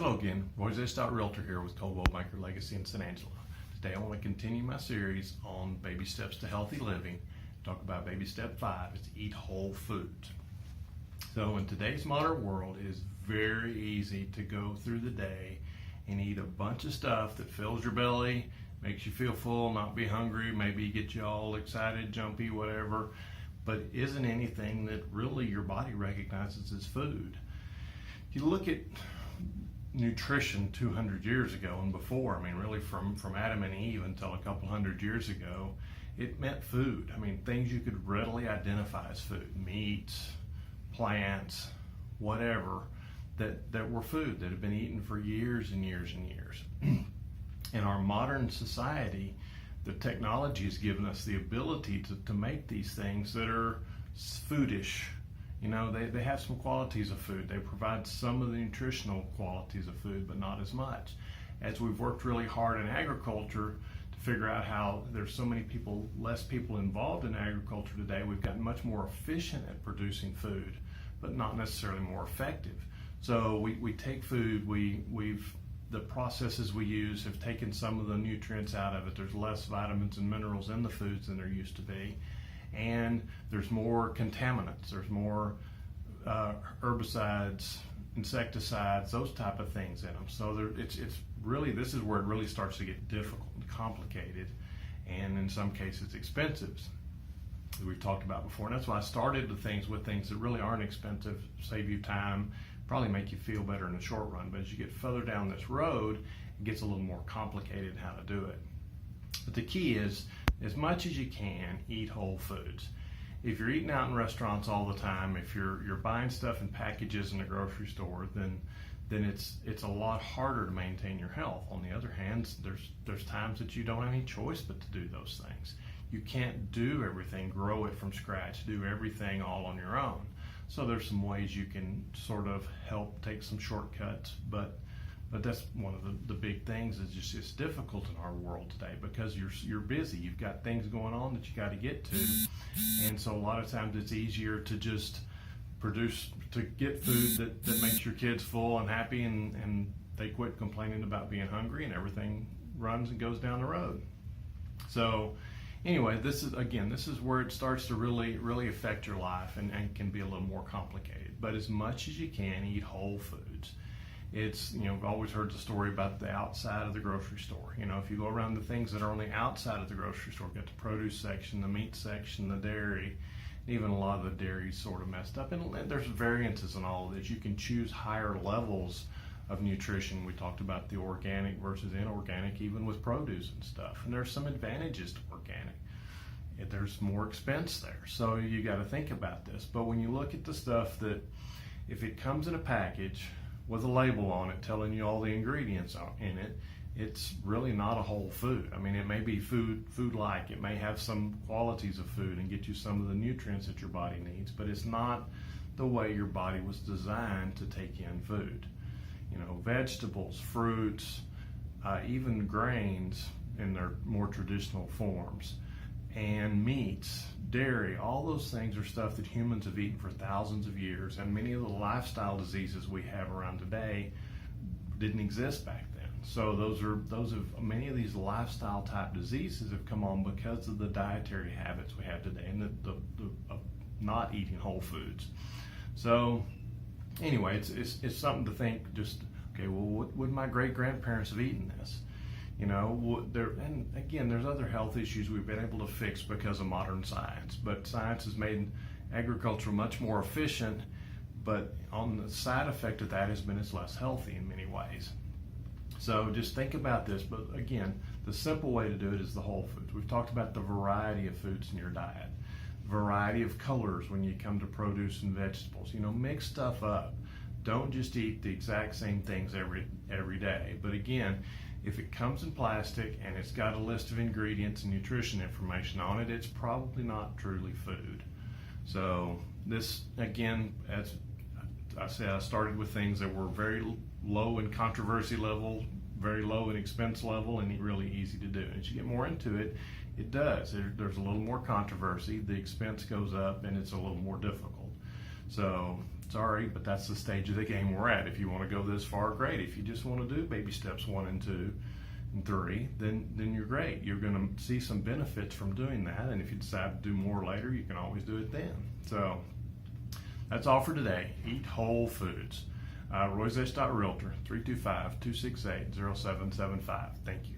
Hello again, RoyZesch.REALTOR here with Coldwell Banker Legacy in San Angelo. Today I want to continue my series on baby steps to healthy living. Talk about baby step 5 is to eat whole foods. So in today's modern world, it is very easy to go through the day and eat a bunch of stuff that fills your belly, makes you feel full, not be hungry, maybe get you all excited, jumpy, whatever, but isn't anything that really your body recognizes as food. You look at nutrition 200 years ago and before, I mean really from Adam and Eve until a couple hundred years ago, it meant food. I mean things you could readily identify as food, meats, plants, whatever, that were food that had been eaten for years and years and years. In our modern society, the technology has given us the ability to make these things that are foodish. You know, they have some qualities of food. They provide some of the nutritional qualities of food, but not as much. As we've worked really hard in agriculture to figure out how there's so many people, less people involved in agriculture today, we've gotten much more efficient at producing food, but not necessarily more effective. So we take food, the processes we use have taken some of the nutrients out of it. There's less vitamins and minerals in the foods than there used to be. And there's more contaminants, there's more herbicides, insecticides, those type of things in them. So it's really, this is where it really starts to get difficult and complicated, and in some cases expensive, that we've talked about before. And that's why I started with things that really aren't expensive, save you time, probably make you feel better in the short run. But as you get further down this road, it gets a little more complicated how to do it. But the key is, as much as you can, eat whole foods. If you're eating out in restaurants all the time, if you're buying stuff in packages in the grocery store, then it's a lot harder to maintain your health. On the other hand, there's times that you don't have any choice but to do those things. You can't do everything, grow it from scratch, do everything all on your own. So there's some ways you can sort of help take some shortcuts, but that's one of the big things is just it's difficult in our world today because you're busy. You've got things going on that you got to get to, and so a lot of times it's easier to just get food that makes your kids full and happy, and they quit complaining about being hungry, and everything runs and goes down the road. So anyway, this is where it starts to really affect your life and can be a little more complicated. But as much as you can, eat whole foods. It's, I've always heard the story about the outside of the grocery store. If you go around the things that are on the outside of the grocery store, you've got the produce section, the meat section, the dairy, even a lot of the dairy is sort of messed up. And there's variances in all of this. You can choose higher levels of nutrition. We talked about the organic versus inorganic, even with produce and stuff. And there's some advantages to organic. There's more expense there. So you got to think about this. But when you look at the stuff that, if it comes in a package with a label on it telling you all the ingredients in it, it's really not a whole food. I mean, it may be food-like. It may have some qualities of food and get you some of the nutrients that your body needs, but it's not the way your body was designed to take in food. Vegetables, fruits, even grains in their more traditional forms, and meats, dairy, all those things are stuff that humans have eaten for thousands of years, and many of the lifestyle diseases we have around today didn't exist back then. So many of these lifestyle type diseases have come on because of the dietary habits we have today and the not eating whole foods. So anyway, it's something to think. Just okay, well, what would my great grandparents have eaten this? And again, there's other health issues we've been able to fix because of modern science, but science has made agriculture much more efficient, but on the side effect of that has been it's less healthy in many ways. So just think about this, but again, the simple way to do it is the whole foods. We've talked about the variety of foods in your diet, variety of colors when you come to produce and vegetables. Mix stuff up. Don't just eat the exact same things every day. But again, if it comes in plastic and it's got a list of ingredients and nutrition information on it, it's probably not truly food. So this, again, as I said, I started with things that were very low in controversy level, very low in expense level, and really easy to do. And as you get more into it, it does. There's a little more controversy, the expense goes up, and it's a little more difficult. So Sorry, but that's the stage of the game we're at. If you want to go this far, great. If you just want to do baby steps 1 and 2 and 3, then you're great. You're going to see some benefits from doing that, and if you decide to do more later, you can always do it then. So that's all for today. Eat whole foods. RoyZesch.REALTOR, 325-268-0775. Thank you.